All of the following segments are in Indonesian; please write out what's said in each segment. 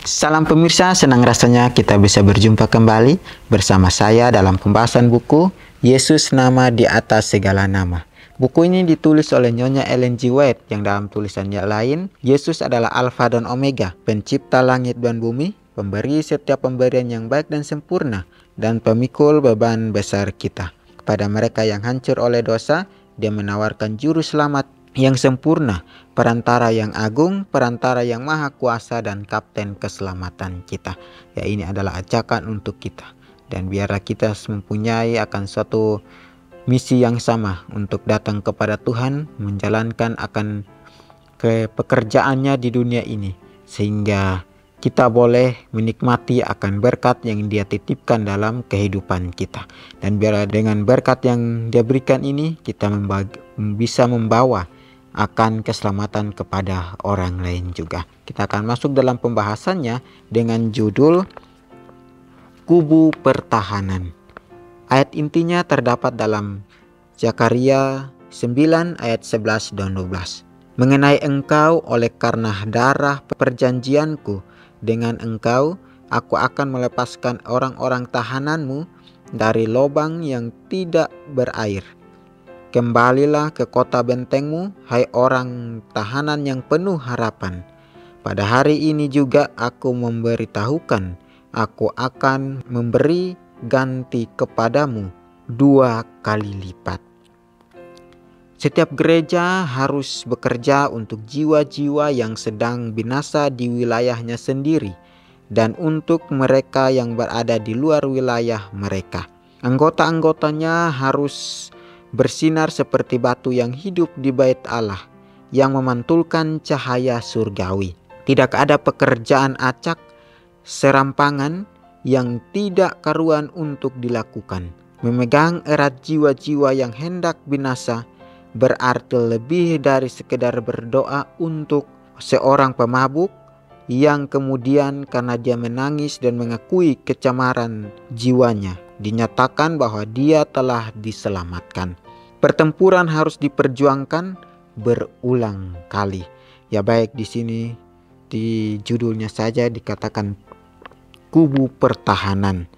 Salam pemirsa, senang rasanya kita bisa berjumpa kembali bersama saya dalam pembahasan buku Yesus Nama di Atas Segala Nama. Buku ini ditulis oleh Nyonya Ellen G. White yang dalam tulisannya lain, Yesus adalah Alfa dan Omega, pencipta langit dan bumi, pemberi setiap pemberian yang baik dan sempurna, dan pemikul beban besar kita. Kepada mereka yang hancur oleh dosa, Dia menawarkan juru selamat yang sempurna, perantara yang agung, perantara yang maha kuasa, dan kapten keselamatan kita. Ya, ini adalah ajakan untuk kita. Dan biarlah kita mempunyai akan suatu misi yang sama untuk datang kepada Tuhan, menjalankan akan pekerjaannya di dunia ini, sehingga kita boleh menikmati akan berkat yang Dia titipkan dalam kehidupan kita. Dan biarlah dengan berkat yang Dia berikan ini, kita bisa membawa akan keselamatan kepada orang lain juga. Kita akan masuk dalam pembahasannya dengan judul Kubu Pertahanan. Ayat intinya terdapat dalam Zakaria 9 ayat 11 dan 12. Mengenai engkau, oleh karena darah perjanjianku dengan engkau, aku akan melepaskan orang-orang tahananmu dari lubang yang tidak berair. Kembalilah ke kota bentengmu, hai orang tahanan yang penuh harapan. Pada hari ini juga aku memberitahukan, aku akan memberi ganti kepadamu 2 kali lipat. Setiap gereja harus bekerja untuk jiwa-jiwa yang sedang binasa di wilayahnya sendiri dan untuk mereka yang berada di luar wilayah mereka. Anggota-anggotanya harus bersinar seperti batu yang hidup di bait Allah, yang memantulkan cahaya surgawi. Tidak ada pekerjaan acak, serampangan yang tidak karuan untuk dilakukan. Memegang erat jiwa-jiwa yang hendak binasa berarti lebih dari sekedar berdoa untuk seorang pemabuk yang kemudian karena dia menangis dan mengakui kecemaran jiwanya, dinyatakan bahwa dia telah diselamatkan. Pertempuran harus diperjuangkan berulang kali. Ya, baik, di sini di judulnya saja dikatakan kubu pertahanan.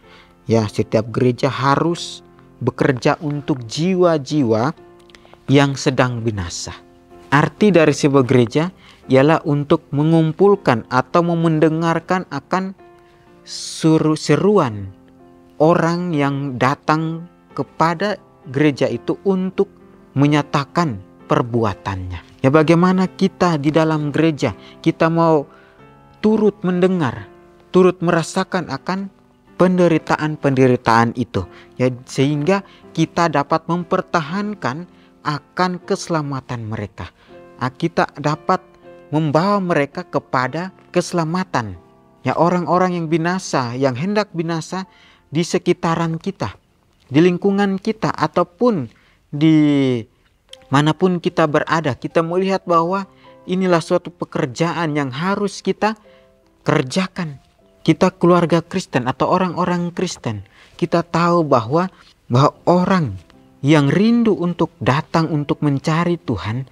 Ya, setiap gereja harus bekerja untuk jiwa-jiwa yang sedang binasa. Arti dari sebuah gereja ialah untuk mengumpulkan atau mendengarkan akan seruan orang yang datang kepada gereja itu untuk menyatakan perbuatannya. Ya, bagaimana kita di dalam gereja, kita mau turut mendengar, turut merasakan akan penderitaan-penderitaan itu, ya, sehingga kita dapat mempertahankan akan keselamatan mereka. Kita dapat membawa mereka kepada keselamatan. Ya, orang-orang yang binasa, yang hendak binasa di sekitaran kita, di lingkungan kita, ataupun di manapun kita berada, kita melihat bahwa inilah suatu pekerjaan yang harus kita kerjakan. Kita keluarga Kristen atau orang-orang Kristen, kita tahu bahwa orang yang rindu untuk datang untuk mencari Tuhan,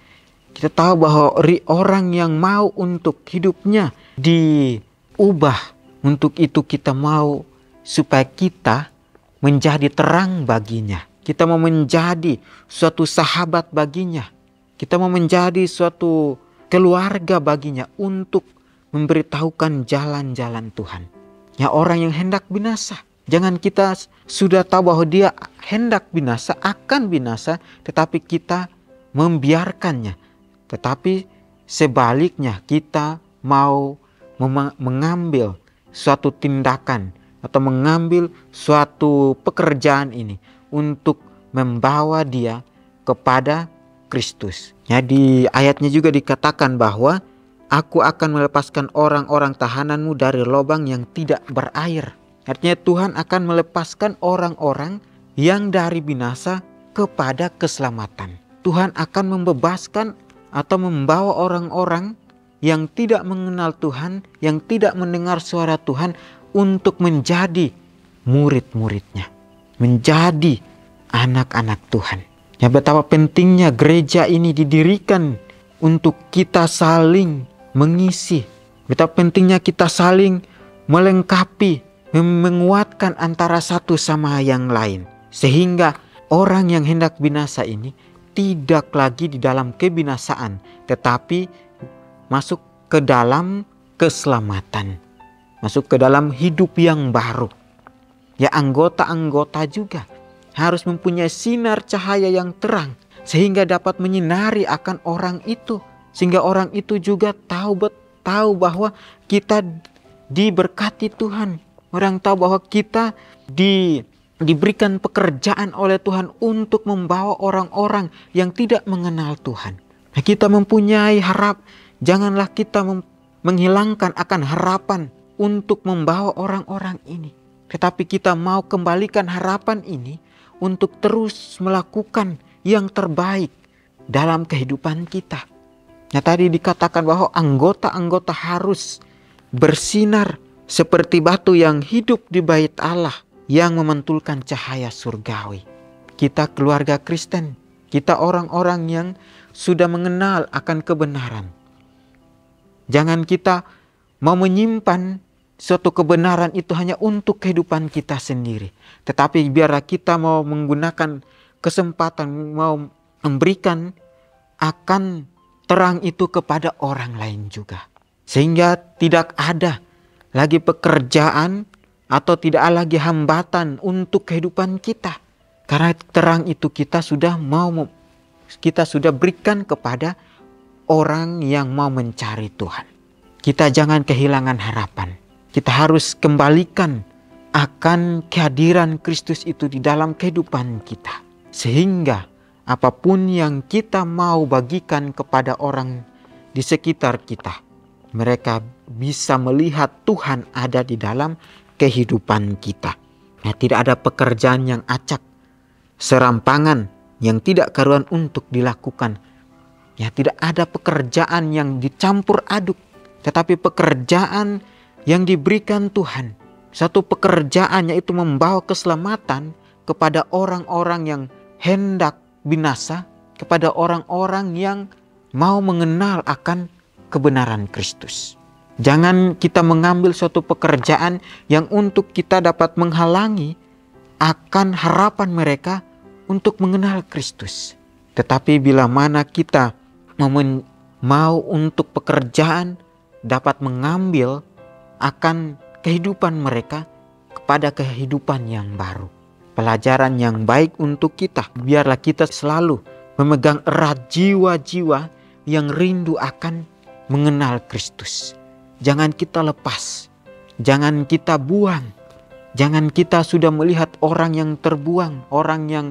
kita tahu bahwa orang yang mau untuk hidupnya diubah, untuk itu kita mau supaya kita menjadi terang baginya. Kita mau menjadi suatu sahabat baginya. Kita mau menjadi suatu keluarga baginya untuk memberitahukan jalan-jalan Tuhan. Ya, orang yang hendak binasa. Jangan kita sudah tahu bahwa dia hendak binasa, akan binasa, tetapi kita membiarkannya. Tetapi sebaliknya kita mau mengambil suatu tindakan atau mengambil suatu pekerjaan ini untuk membawa dia kepada Kristus. Ya, di ayatnya juga dikatakan bahwa aku akan melepaskan orang-orang tahananmu dari lubang yang tidak berair. Artinya Tuhan akan melepaskan orang-orang yang dari binasa kepada keselamatan. Tuhan akan membebaskan atau membawa orang-orang yang tidak mengenal Tuhan, yang tidak mendengar suara Tuhan untuk menjadi murid-muridnya, menjadi anak-anak Tuhan. Ya, betapa pentingnya gereja ini didirikan untuk kita saling mengisi Betapa pentingnya kita saling melengkapi, menguatkan antara satu sama yang lain. Sehingga orang yang hendak binasa ini tidak lagi di dalam kebinasaan, tetapi masuk ke dalam keselamatan. Masuk ke dalam hidup yang baru. Ya, anggota-anggota juga harus mempunyai sinar cahaya yang terang, sehingga dapat menyinari akan orang itu. Sehingga orang itu juga tahu bahwa kita diberkati Tuhan. Orang tahu bahwa kita diberikan pekerjaan oleh Tuhan untuk membawa orang-orang yang tidak mengenal Tuhan. Nah, kita mempunyai janganlah kita menghilangkan akan harapan untuk membawa orang-orang ini. Tetapi kita mau kembalikan harapan ini untuk terus melakukan yang terbaik dalam kehidupan kita. Nah, tadi dikatakan bahwa anggota-anggota harus bersinar seperti batu yang hidup di bait Allah yang memantulkan cahaya surgawi. Kita keluarga Kristen, kita orang-orang yang sudah mengenal akan kebenaran. Jangan kita mau menyimpan suatu kebenaran itu hanya untuk kehidupan kita sendiri. Tetapi biarlah kita mau menggunakan kesempatan, mau memberikan akan terang itu kepada orang lain juga. Sehingga tidak ada lagi pekerjaan atau tidak ada lagi hambatan untuk kehidupan kita. Karena terang itu kita sudah berikan kepada orang yang mau mencari Tuhan. Kita jangan kehilangan harapan. Kita harus kembalikan akan kehadiran Kristus itu di dalam kehidupan kita. Sehingga apapun yang kita mau bagikan kepada orang di sekitar kita, mereka bisa melihat Tuhan ada di dalam kehidupan kita. Ya, tidak ada pekerjaan yang acak, serampangan yang tidak karuan untuk dilakukan. Ya, tidak ada pekerjaan yang dicampur aduk, tetapi pekerjaan yang diberikan Tuhan, satu pekerjaan yaitu membawa keselamatan kepada orang-orang yang hendak binasa, kepada orang-orang yang mau mengenal akan kebenaran Kristus. Jangan kita mengambil suatu pekerjaan yang untuk kita dapat menghalangi akan harapan mereka untuk mengenal Kristus. Tetapi bila mana kita mau untuk pekerjaan dapat mengambil akan kehidupan mereka kepada kehidupan yang baru, pelajaran yang baik untuk kita. Biarlah kita selalu memegang erat jiwa-jiwa yang rindu akan mengenal Kristus. Jangan kita lepas, jangan kita buang, jangan kita sudah melihat orang yang terbuang, orang yang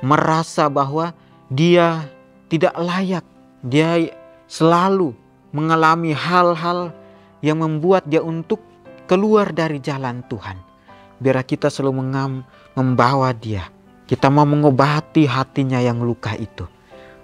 merasa bahwa dia tidak layak, dia selalu mengalami hal-hal yang membuat dia untuk keluar dari jalan Tuhan. Biar kita selalu membawa dia. Kita mau mengobati hatinya yang luka itu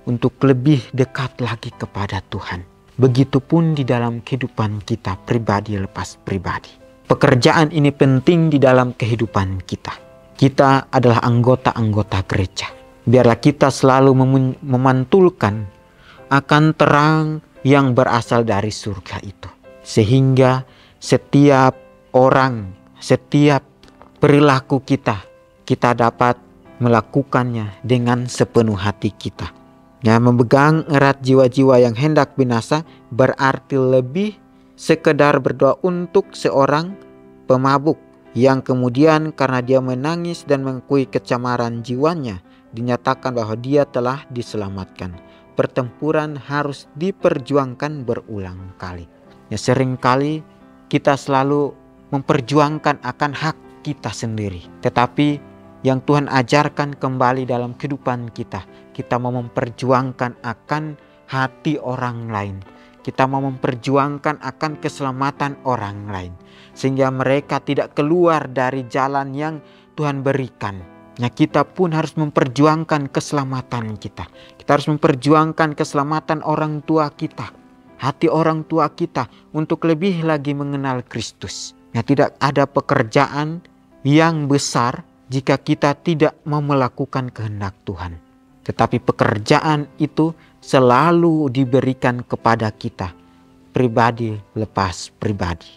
untuk lebih dekat lagi kepada Tuhan. Begitupun di dalam kehidupan kita pribadi lepas pribadi. Pekerjaan ini penting di dalam kehidupan kita. Kita adalah anggota-anggota gereja. Biarlah kita selalu memantulkan akan terang yang berasal dari surga itu. Sehingga setiap orang, setiap perilaku kita dapat melakukannya dengan sepenuh hati kita. Ya, memegang erat jiwa-jiwa yang hendak binasa berarti lebih sekedar berdoa untuk seorang pemabuk yang kemudian karena dia menangis dan mengakui kecemaran jiwanya, dinyatakan bahwa dia telah diselamatkan. Pertempuran harus diperjuangkan berulang kali. Ya, seringkali kita selalu memperjuangkan akan hak kita sendiri. Tetapi yang Tuhan ajarkan kembali dalam kehidupan kita, kita mau memperjuangkan akan hati orang lain. Kita mau memperjuangkan akan keselamatan orang lain. Sehingga mereka tidak keluar dari jalan yang Tuhan berikan. Nah, kita pun harus memperjuangkan keselamatan kita. Kita harus memperjuangkan keselamatan orang tua kita. Hati orang tua kita untuk lebih lagi mengenal Kristus. Nah, tidak ada pekerjaan yang besar jika kita tidak mau melakukan kehendak Tuhan. Tetapi pekerjaan itu selalu diberikan kepada kita pribadi lepas pribadi.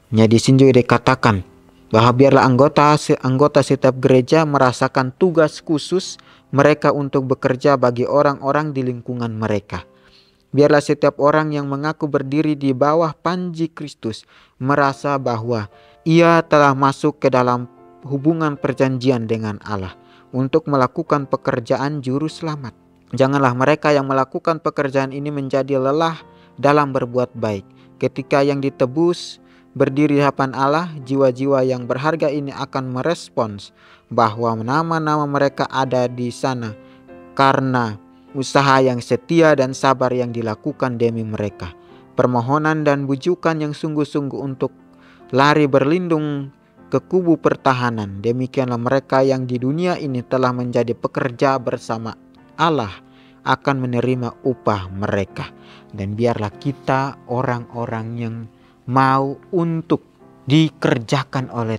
Di sini juga dikatakan bahwa biarlah anggota setiap gereja merasakan tugas khusus mereka untuk bekerja bagi orang-orang di lingkungan mereka. Biarlah setiap orang yang mengaku berdiri di bawah panji Kristus merasa bahwa ia telah masuk ke dalam hubungan perjanjian dengan Allah untuk melakukan pekerjaan juru selamat. Janganlah mereka yang melakukan pekerjaan ini menjadi lelah dalam berbuat baik. Ketika yang ditebus berdiri di hadapan Allah, jiwa-jiwa yang berharga ini akan merespons bahwa nama-nama mereka ada di sana karena usaha yang setia dan sabar yang dilakukan demi mereka. Permohonan dan bujukan yang sungguh-sungguh untuk lari berlindung ke kubu pertahanan. Demikianlah mereka yang di dunia ini telah menjadi pekerja bersama Allah akan menerima upah mereka. Dan biarlah kita orang-orang yang mau untuk dipekerjakan oleh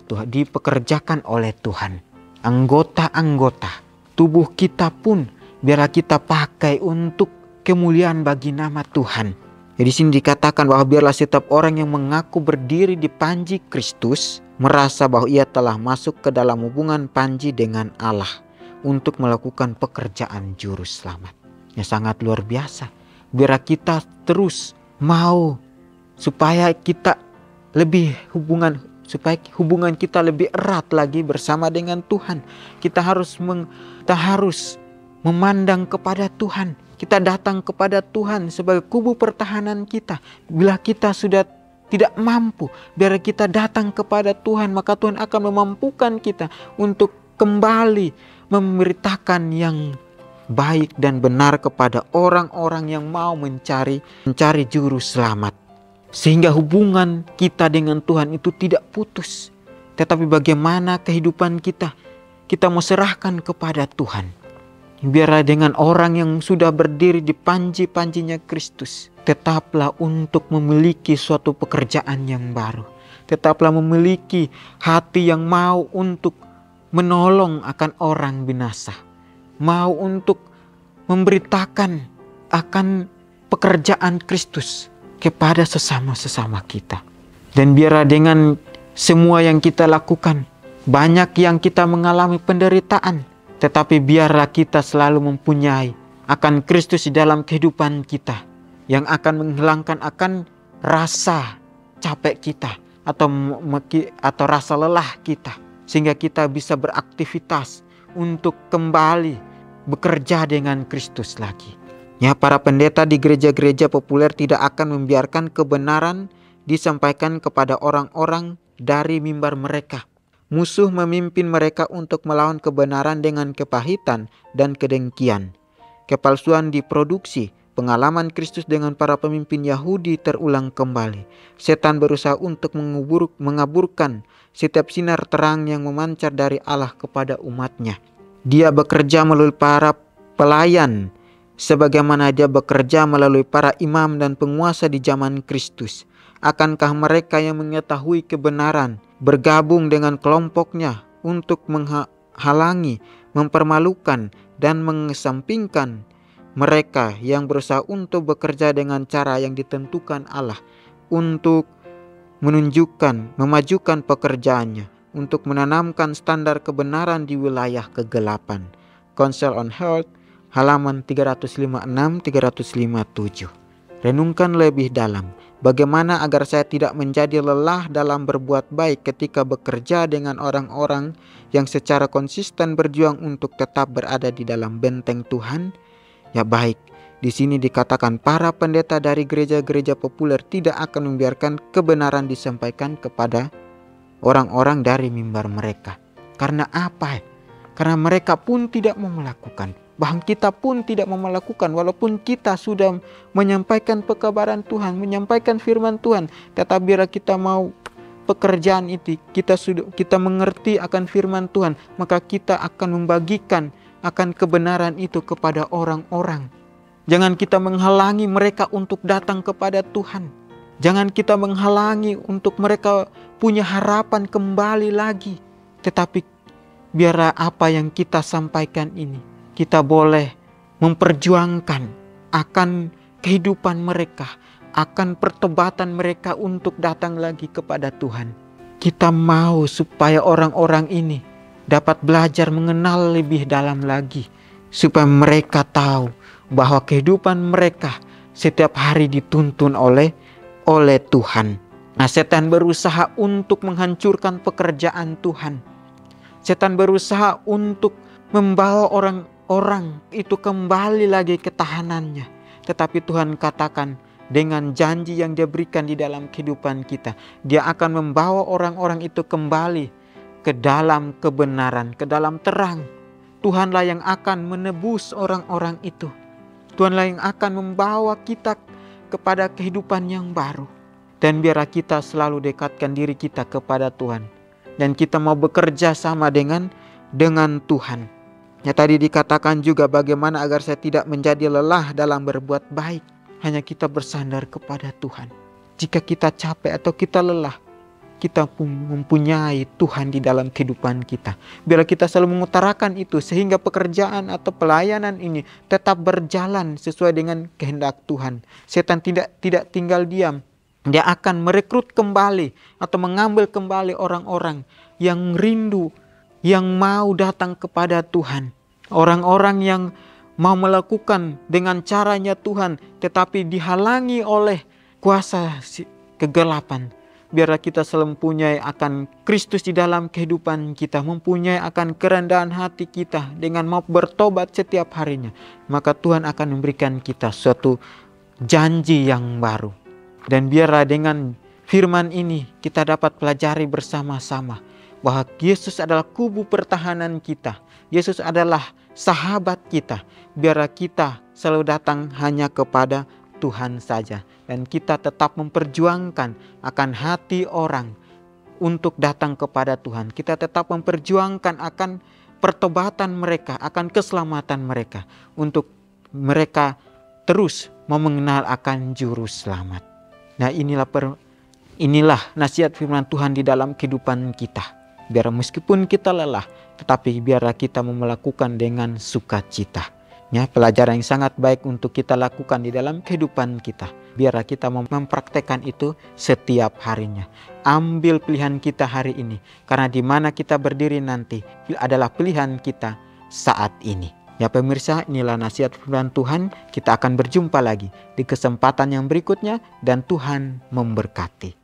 Tuhan. Anggota-anggota tubuh kita pun biarlah kita pakai untuk kemuliaan bagi nama Tuhan. Di sini dikatakan bahwa biarlah setiap orang yang mengaku berdiri di panji Kristus merasa bahwa ia telah masuk ke dalam hubungan panji dengan Allah untuk melakukan pekerjaan juru selamat. Sangat luar biasa. Biarlah kita terus mau supaya hubungan kita lebih erat lagi bersama dengan Tuhan. Kita harus memandang kepada Tuhan. Kita datang kepada Tuhan sebagai kubu pertahanan kita. Bila kita sudah tidak mampu, biar kita datang kepada Tuhan, maka Tuhan akan memampukan kita untuk kembali memberitakan yang baik dan benar kepada orang-orang yang mau mencari juru selamat. Sehingga hubungan kita dengan Tuhan itu tidak putus. Tetapi bagaimana kehidupan kita mau serahkan kepada Tuhan. Biarlah dengan orang yang sudah berdiri di panji-panjinya Kristus, tetaplah untuk memiliki suatu pekerjaan yang baru. Tetaplah memiliki hati yang mau untuk menolong akan orang binasa. Mau untuk memberitakan akan pekerjaan Kristus kepada sesama-sesama kita. Dan biarlah dengan semua yang kita lakukan, banyak yang kita mengalami penderitaan, tetapi biarlah kita selalu mempunyai akan Kristus di dalam kehidupan kita, yang akan menghilangkan akan rasa capek kita atau rasa lelah kita, sehingga kita bisa beraktivitas untuk kembali bekerja dengan Kristus lagi. Para pendeta di gereja-gereja populer tidak akan membiarkan kebenaran disampaikan kepada orang-orang dari mimbar mereka. Musuh memimpin mereka untuk melawan kebenaran dengan kepahitan dan kedengkian. Kepalsuan diproduksi. Pengalaman Kristus dengan para pemimpin Yahudi terulang kembali. Setan berusaha untuk mengaburkan setiap sinar terang yang memancar dari Allah kepada umatnya. Dia bekerja melalui para pelayan, sebagaimana dia bekerja melalui para imam dan penguasa di zaman Kristus. Akankah mereka yang mengetahui kebenaran bergabung dengan kelompoknya untuk menghalangi, mempermalukan, dan mengesampingkan mereka yang berusaha untuk bekerja dengan cara yang ditentukan Allah untuk memajukan pekerjaannya, untuk menanamkan standar kebenaran di wilayah kegelapan. Council on Health halaman 356-357. Renungkan lebih dalam, bagaimana agar saya tidak menjadi lelah dalam berbuat baik ketika bekerja dengan orang-orang yang secara konsisten berjuang untuk tetap berada di dalam benteng Tuhan? Baik, di sini dikatakan para pendeta dari gereja-gereja populer tidak akan membiarkan kebenaran disampaikan kepada orang-orang dari mimbar mereka. Karena apa? Karena mereka pun tidak mau melakukan. Bahkan kita pun tidak mau melakukan, walaupun kita sudah menyampaikan pekabaran Tuhan, menyampaikan firman Tuhan. Tetapi bila kita mau pekerjaan itu, kita mengerti akan firman Tuhan, maka kita akan membagikan akan kebenaran itu kepada orang-orang. Jangan kita menghalangi mereka untuk datang kepada Tuhan. Jangan kita menghalangi untuk mereka punya harapan kembali lagi. Tetapi biarlah apa yang kita sampaikan ini, kita boleh memperjuangkan akan kehidupan mereka, akan pertobatan mereka untuk datang lagi kepada Tuhan. Kita mau supaya orang-orang ini dapat belajar mengenal lebih dalam lagi, supaya mereka tahu bahwa kehidupan mereka setiap hari dituntun oleh Tuhan. Nah, setan berusaha untuk menghancurkan pekerjaan Tuhan. Setan berusaha untuk membawa orang-orang itu kembali lagi ke tahanannya. Tetapi Tuhan katakan, dengan janji yang Dia berikan di dalam kehidupan kita, Dia akan membawa orang-orang itu kembali ke dalam kebenaran, ke dalam terang. Tuhanlah yang akan menebus orang-orang itu. Tuhanlah yang akan membawa kita kepada kehidupan yang baru. Dan biarlah kita selalu dekatkan diri kita kepada Tuhan. Dan kita mau bekerja sama dengan Tuhan. Ya, tadi dikatakan juga bagaimana agar saya tidak menjadi lelah dalam berbuat baik. Hanya kita bersandar kepada Tuhan. Jika kita capek atau kita lelah, kita pun mempunyai Tuhan di dalam kehidupan kita. Biarlah kita selalu mengutarakan itu sehingga pekerjaan atau pelayanan ini tetap berjalan sesuai dengan kehendak Tuhan. Setan tidak tinggal diam. Dia akan merekrut kembali atau mengambil kembali orang-orang yang rindu, yang mau datang kepada Tuhan. Orang-orang yang mau melakukan dengan caranya Tuhan, tetapi dihalangi oleh kuasa kegelapan. Biarlah kita selalu mempunyai akan Kristus di dalam kehidupan kita, mempunyai akan kerendahan hati kita dengan mau bertobat setiap harinya. Maka Tuhan akan memberikan kita suatu janji yang baru. Dan biarlah dengan firman ini kita dapat pelajari bersama-sama bahwa Yesus adalah kubu pertahanan kita. Yesus adalah sahabat kita. Biarlah kita selalu datang hanya kepada Tuhan saja. Dan kita tetap memperjuangkan akan hati orang untuk datang kepada Tuhan. Kita tetap memperjuangkan akan pertobatan mereka, akan keselamatan mereka. Untuk mereka terus mau mengenal akan juru selamat. Nah, inilah nasihat firman Tuhan di dalam kehidupan kita. Biar meskipun kita lelah, tetapi biarlah kita melakukan dengan sukacita. Ya, pelajaran yang sangat baik untuk kita lakukan di dalam kehidupan kita. Biarlah kita mempraktekkan itu setiap harinya. Ambil pilihan kita hari ini. Karena di mana kita berdiri nanti adalah pilihan kita saat ini. Ya pemirsa, inilah nasihat firman Tuhan. Kita akan berjumpa lagi di kesempatan yang berikutnya dan Tuhan memberkati.